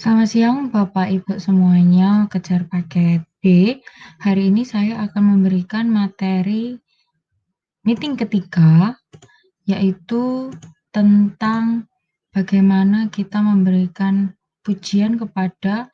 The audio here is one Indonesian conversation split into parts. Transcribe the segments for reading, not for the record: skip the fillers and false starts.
Selamat siang Bapak Ibu semuanya, kejar paket B. Hari ini saya akan memberikan materi meeting ketiga, yaitu tentang bagaimana kita memberikan pujian kepada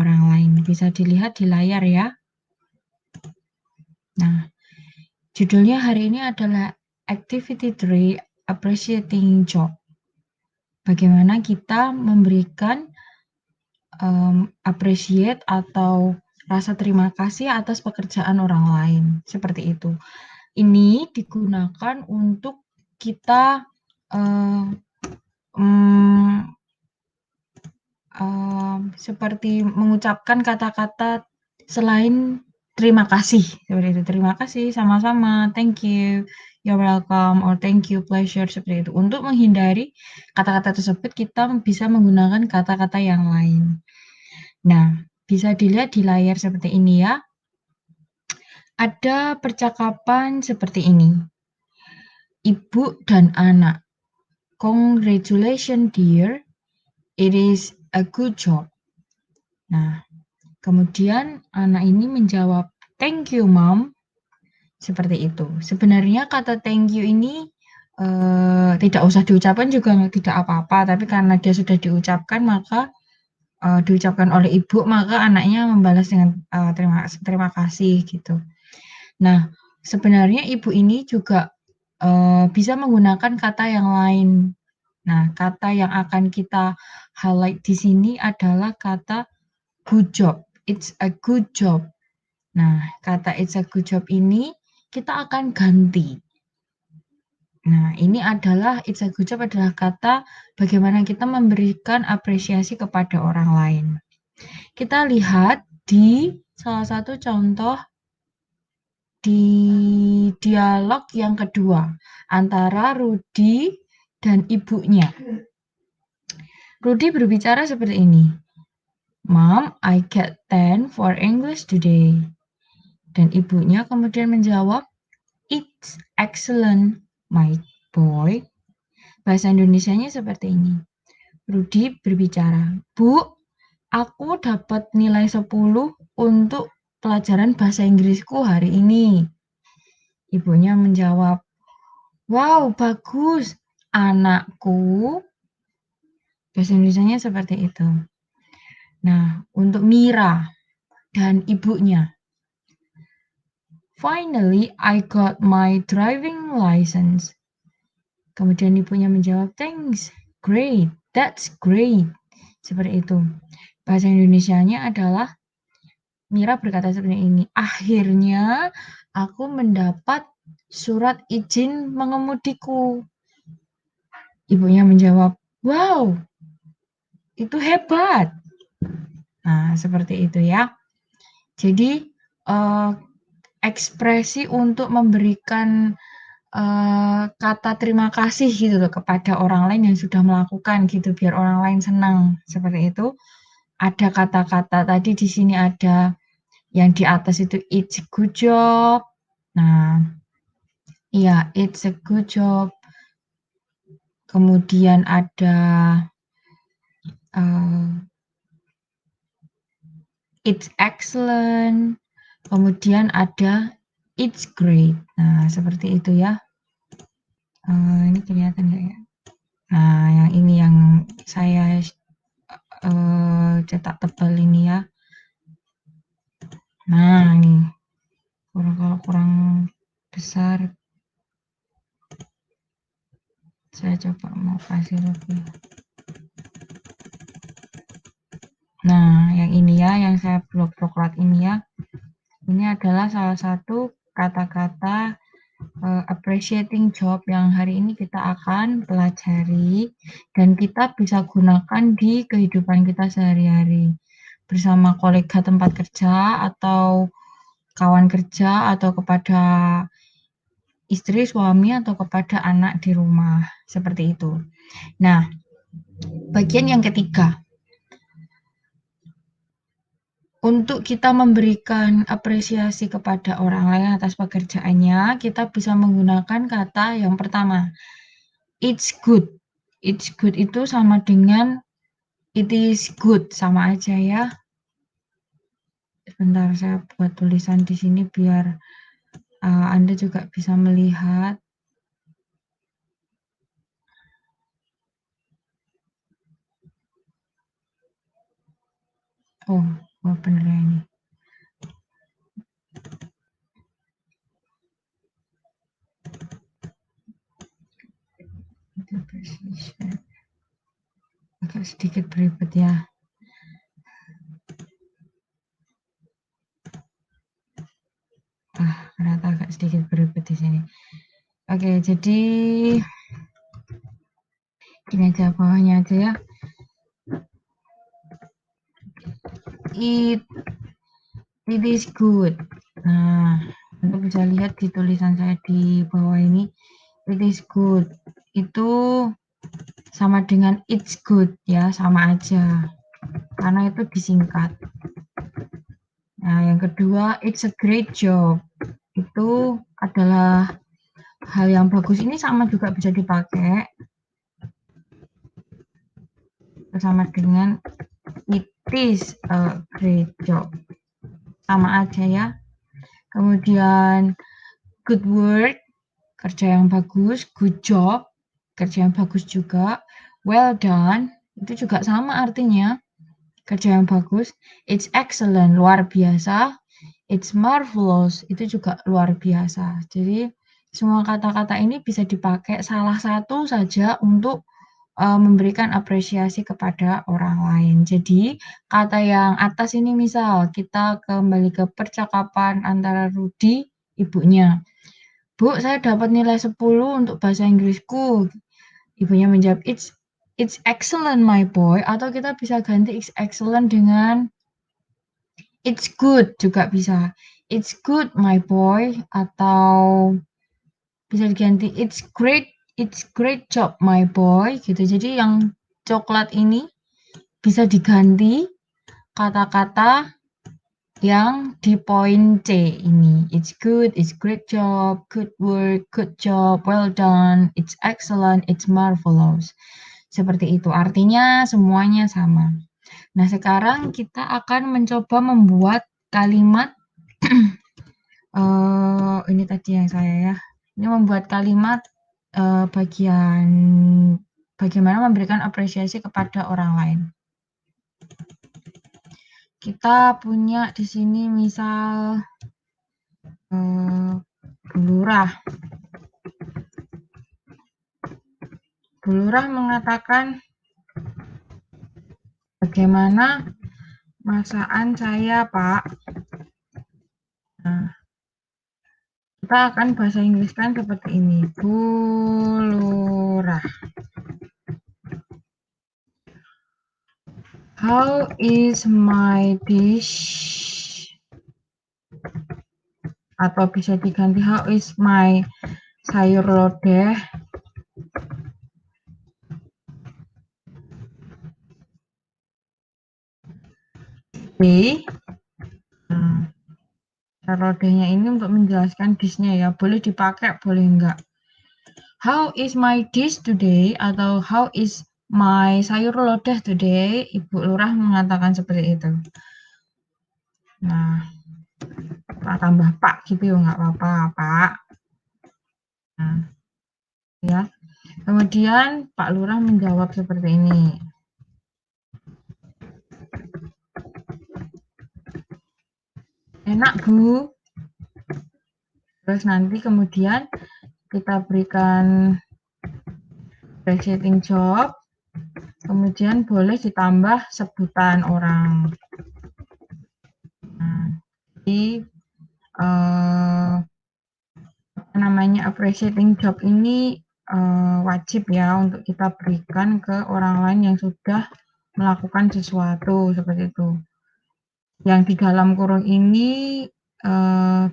orang lain. Bisa dilihat di layar ya. Nah, judulnya hari ini adalah Activity 3 Appreciating Job. Bagaimana kita memberikan appreciate atau rasa terima kasih atas pekerjaan orang lain, seperti itu. Ini digunakan untuk kita seperti mengucapkan kata-kata selain terima kasih, seperti itu. Terima kasih, sama-sama, thank you, you're welcome, or thank you, pleasure, seperti itu. Untuk menghindari kata-kata tersebut, kita bisa menggunakan kata-kata yang lain. Nah, bisa dilihat di layar seperti ini ya. Ada percakapan seperti ini. Ibu dan anak. Congratulations dear, it is a good job. Nah, kemudian anak ini menjawab, thank you mom. Seperti itu. Sebenarnya kata thank you ini tidak usah diucapkan juga tidak apa-apa, tapi karena dia sudah diucapkan maka diucapkan oleh ibu, maka anaknya membalas dengan terima kasih gitu. Nah, sebenarnya ibu ini juga bisa menggunakan kata yang lain. Nah, kata yang akan kita highlight di sini adalah kata good job. It's a good job. Nah, kata it's a good job ini kita akan ganti. Nah, ini adalah it's a good job adalah kata bagaimana kita memberikan apresiasi kepada orang lain. Kita lihat di salah satu contoh di dialog yang kedua antara Rudy dan ibunya. Rudy berbicara seperti ini. Mom, I get 10 for English today. Dan ibunya kemudian menjawab, it's excellent, my boy. Bahasa Indonesianya seperti ini. Rudy berbicara, Bu, aku dapat nilai 10 untuk pelajaran bahasa Inggrisku hari ini. Ibunya menjawab, wow, bagus, anakku. Bahasa Indonesianya seperti itu. Nah, untuk Mira dan ibunya. Finally, I got my driving license. Kemudian ibunya menjawab, thanks, great, that's great. Seperti itu. Bahasa Indonesianya adalah, Mira berkata seperti ini, akhirnya aku mendapat surat izin mengemudiku. Ibunya menjawab, wow, itu hebat. Nah, seperti itu ya. Jadi, ekspresi untuk memberikan kata terima kasih gitu loh kepada orang lain yang sudah melakukan gitu, biar orang lain senang, seperti itu. Ada kata-kata tadi di sini ada yang di atas itu it's a good job. Nah, iya, it's a good job. Kemudian ada it's excellent. Kemudian ada it's great. Nah, seperti itu ya. Ini kelihatan nggak ya? Nah, yang ini yang saya cetak tebal ini ya. Nah, ini kalau kurang besar, saya coba mau kasih lebih. Nah, yang ini ya, yang saya blok-bloklat ini ya. Ini adalah salah satu kata-kata appreciating job yang hari ini kita akan pelajari dan kita bisa gunakan di kehidupan kita sehari-hari bersama kolega tempat kerja atau kawan kerja atau kepada istri, suami atau kepada anak di rumah seperti itu. Nah, bagian yang ketiga, untuk kita memberikan apresiasi kepada orang lain atas pekerjaannya, kita bisa menggunakan kata yang pertama, it's good. It's good itu sama dengan It is good, sama aja ya. Sebentar, saya buat tulisan di sini biar Anda juga bisa melihat. Oh, bener ya ini. Agak sedikit beribet ya. Ternyata agak sedikit beribet di sini. Oke, jadi gini aja, bawahnya aja ya. It is good. Nah, Anda bisa lihat di tulisan saya di bawah ini, it is good. Itu sama dengan it's good ya, sama aja. Karena itu disingkat. Nah, yang kedua, it's a great job. Itu adalah hal yang bagus. Ini sama juga bisa dipakai. Sama dengan it is a great job. Sama aja ya. Kemudian good work, kerja yang bagus. Good job, kerja yang bagus juga. Well done, itu juga sama artinya. Kerja yang bagus. It's excellent, luar biasa. It's marvelous, itu juga luar biasa. Jadi semua kata-kata ini bisa dipakai salah satu saja untuk memberikan apresiasi kepada orang lain. Jadi kata yang atas ini misal kita kembali ke percakapan antara Rudy, ibunya. Bu, saya dapat nilai 10 untuk bahasa Inggrisku. Ibunya menjawab, it's excellent my boy. Atau kita bisa ganti it's excellent dengan it's good juga bisa. It's good my boy. Atau bisa diganti it's great job my boy gitu. Jadi yang coklat ini bisa diganti kata-kata yang di poin C ini. It's good, it's great job, good work, good job, well done, it's excellent, it's marvelous. Seperti itu. Artinya semuanya sama. Nah, sekarang kita akan mencoba membuat kalimat ini tadi yang saya ya. Ini membuat kalimat bagian bagaimana memberikan apresiasi kepada orang lain. Kita punya di sini misal Bu Lurah. Bu Lurah mengatakan, bagaimana masakan saya, Pak? Nah, kita akan bahasa Inggriskan seperti ini. Bu Lurah. How is my dish? Atau bisa diganti how is my sayur lodeh? Sayur lodehnya ini untuk menjelaskan dish-nya ya. Boleh dipakai, boleh enggak. How is my dish today? Atau how is my sayur lodeh today? Ibu Lurah mengatakan seperti itu. Nah, tambah Pak gitu ya, nggak apa-apa, Pak. Nah, ya. Kemudian Pak Lurah menjawab seperti ini. Enak, Bu. Terus nanti kemudian kita berikan appreciating job. Kemudian boleh ditambah sebutan orang. Nah, jadi namanya appreciating job ini wajib ya untuk kita berikan ke orang lain yang sudah melakukan sesuatu seperti itu. Yang di dalam kurung ini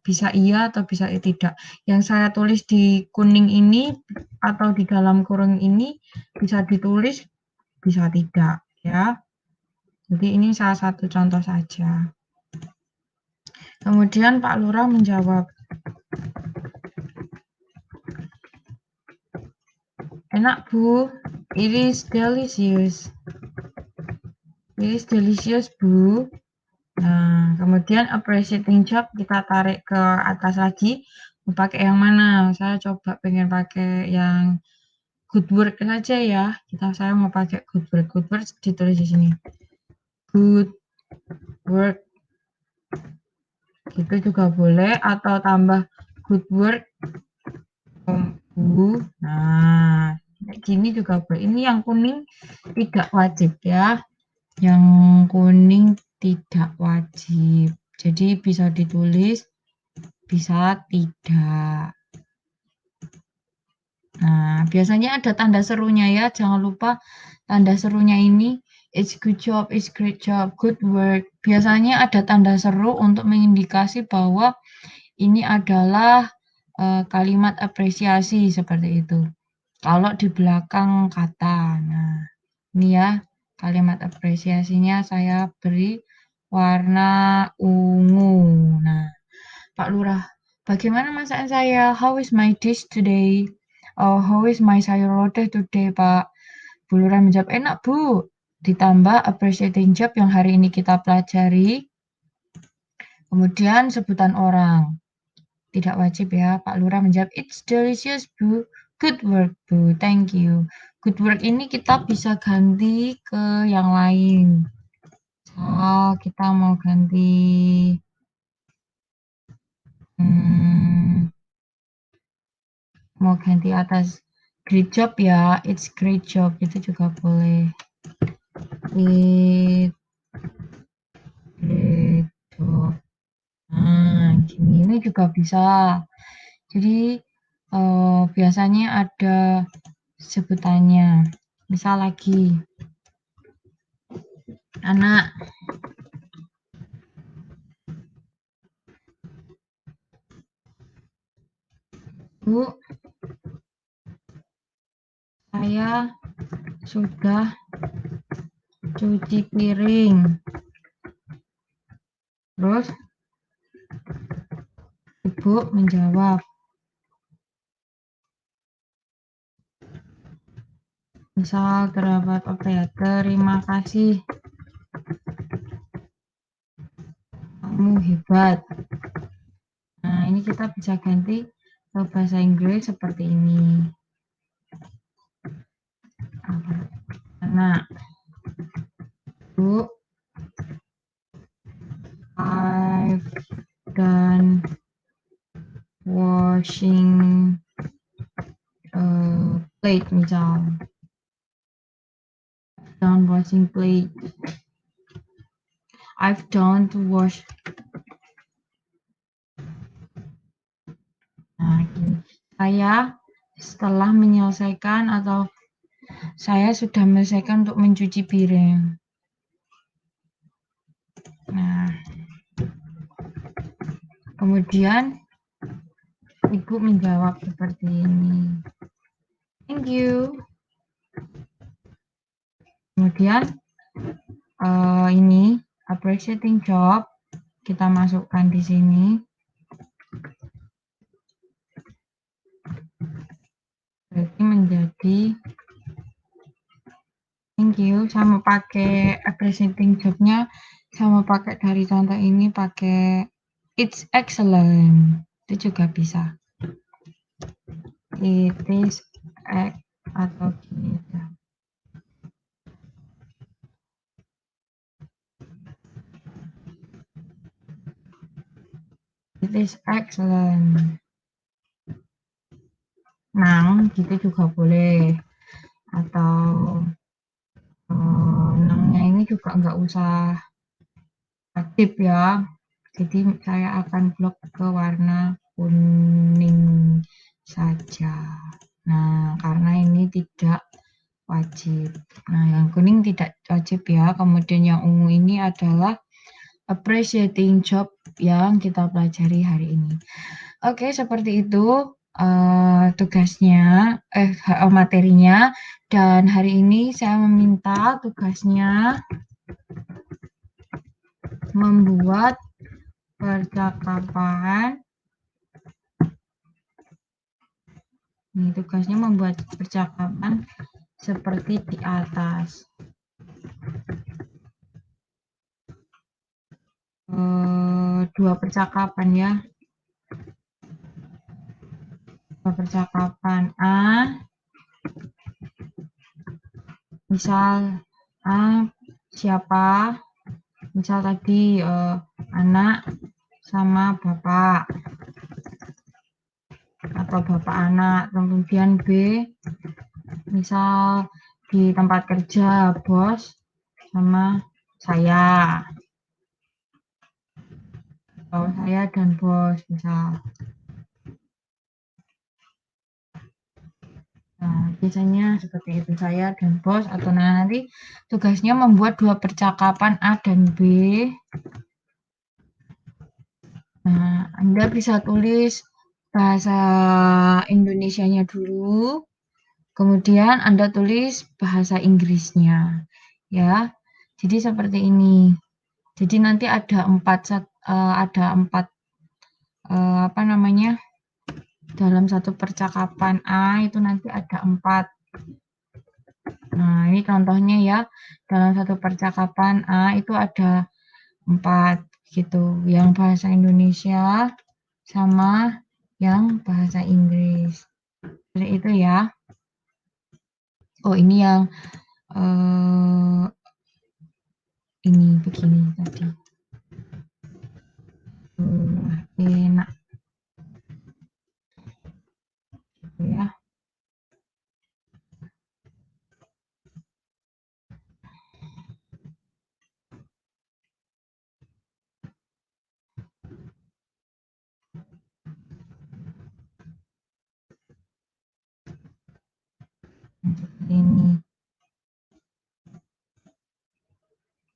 bisa iya atau bisa tidak. Yang saya tulis di kuning ini atau di dalam kurung ini bisa ditulis, bisa tidak ya. Jadi ini salah satu contoh saja. Kemudian Pak Lurah menjawab, enak Bu, it is delicious. It's delicious, Bu. Nah, kemudian appreciating job kita tarik ke atas lagi. Mau pakai yang mana? Saya coba pengen pakai yang good work saja ya. Saya mau pakai good work. Good work ditulis di sini. Good work. Gitu juga boleh atau tambah good work. Nah, kayak gini juga boleh. Ini yang kuning tidak wajib ya. Yang kuning tidak wajib. Jadi bisa ditulis, bisa tidak. Nah, biasanya ada tanda serunya ya. Jangan lupa tanda serunya ini it's good job, it's great job, good work. Biasanya ada tanda seru untuk mengindikasi bahwa ini adalah kalimat apresiasi seperti itu. Kalau di belakang kata. Nah, ini ya kalimat apresiasinya saya beri warna ungu. Nah, Pak Lurah, bagaimana masakan saya? How is my dish today? Oh, how is my sayur lodeh today, Pak? Bu Lurah menjawab, enak, Bu. Ditambah appreciating job yang hari ini kita pelajari. Kemudian sebutan orang. Tidak wajib ya. Pak Lurah menjawab, it's delicious, Bu. Good work, Bu. Thank you. Good work ini kita bisa ganti ke yang lain. Kita mau ganti atas great job ya. It's great job. Itu juga boleh. It's great job. Nah, ini juga bisa. Jadi biasanya ada sebutannya. Misal lagi, anak. Bu, saya sudah cuci piring. Terus ibu menjawab, misal terdapat apa ya? Terima kasih, kamu hebat. Nah, ini kita bisa ganti ke bahasa Inggris seperti ini. Anak, Bu, I've done washing plate misal. Done washing plate. I've done to wash. Nah, ini. Saya setelah menyelesaikan atau saya sudah menyelesaikan untuk mencuci piring. Nah, kemudian ibu menjawab seperti ini. Thank you. Kemudian ini appreciating job kita masukkan di sini. Berarti menjadi thank you. Saya mau pakai appreciating job-nya, saya mau pakai dari contoh ini pakai it's excellent. Itu juga bisa. It is atau gini aja. It is excellent. Nah, gitu juga boleh. Atau nangnya ini juga nggak usah aktif ya. Jadi saya akan blok ke warna kuning saja. Nah, karena ini tidak wajib. Nah, yang kuning tidak wajib ya. Kemudian yang ungu ini adalah appreciating job yang kita pelajari hari ini. Oke, seperti itu tugasnya, materinya. Dan hari ini saya meminta tugasnya membuat percakapan. Ini tugasnya membuat percakapan seperti di atas. dua percakapan ya. Dua percakapan A, misal A siapa, misal tadi anak sama bapak atau bapak anak. Kemudian B, misal di tempat kerja bos sama saya, atau saya dan bos misal. Nah, biasanya seperti itu, saya dan bos, atau nanti tugasnya membuat dua percakapan A dan B. Nah, Anda bisa tulis bahasa Indonesianya dulu, kemudian Anda tulis bahasa Inggrisnya, ya. Jadi seperti ini. Jadi nanti ada empat apa namanya, dalam satu percakapan A itu nanti ada 4. Nah, ini contohnya ya. Dalam satu percakapan A itu ada 4 gitu. Yang bahasa Indonesia sama yang bahasa Inggris. Seperti itu ya. Oh, ini yang ini begini tadi. Enak gitu ya. Ini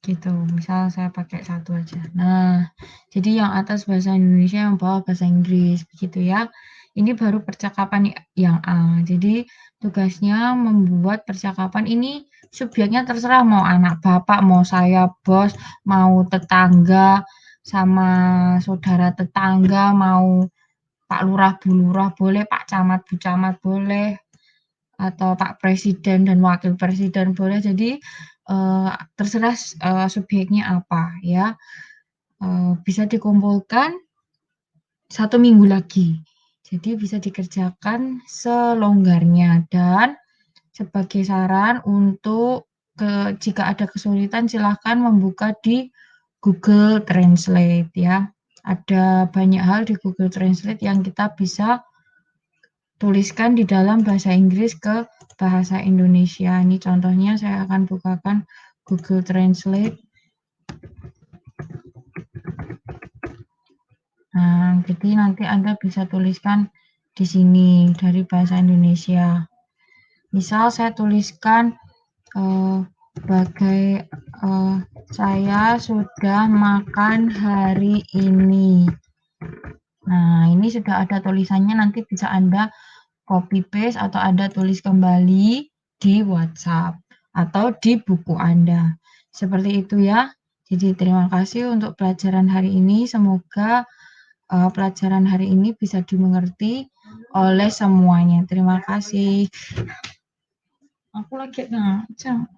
gitu, misal saya pakai satu aja. Nah, jadi yang atas bahasa Indonesia, yang bawah bahasa Inggris, begitu ya. Ini baru percakapan yang A. Jadi tugasnya membuat percakapan ini, subjeknya terserah, mau anak bapak, mau saya bos, mau tetangga sama saudara tetangga, mau Pak Lurah Bu Lurah boleh, Pak Camat Bu Camat boleh, atau Pak Presiden dan Wakil Presiden boleh. Jadi terserah subjeknya apa ya. Bisa dikumpulkan 1 minggu lagi. Jadi bisa dikerjakan selonggarnya, dan sebagai saran untuk jika ada kesulitan silahkan membuka di Google Translate ya. Ada banyak hal di Google Translate yang kita bisa tuliskan di dalam bahasa Inggris ke bahasa Indonesia. Ini contohnya saya akan bukakan Google Translate. Nah, jadi nanti Anda bisa tuliskan di sini dari bahasa Indonesia. Misal saya tuliskan saya sudah makan hari ini. Nah, ini sudah ada tulisannya, nanti bisa Anda copy paste atau Anda tulis kembali di WhatsApp atau di buku Anda. Seperti itu ya. Jadi terima kasih untuk pelajaran hari ini. Semoga pelajaran hari ini bisa dimengerti oleh semuanya. Terima kasih. Aku lagi ngaca.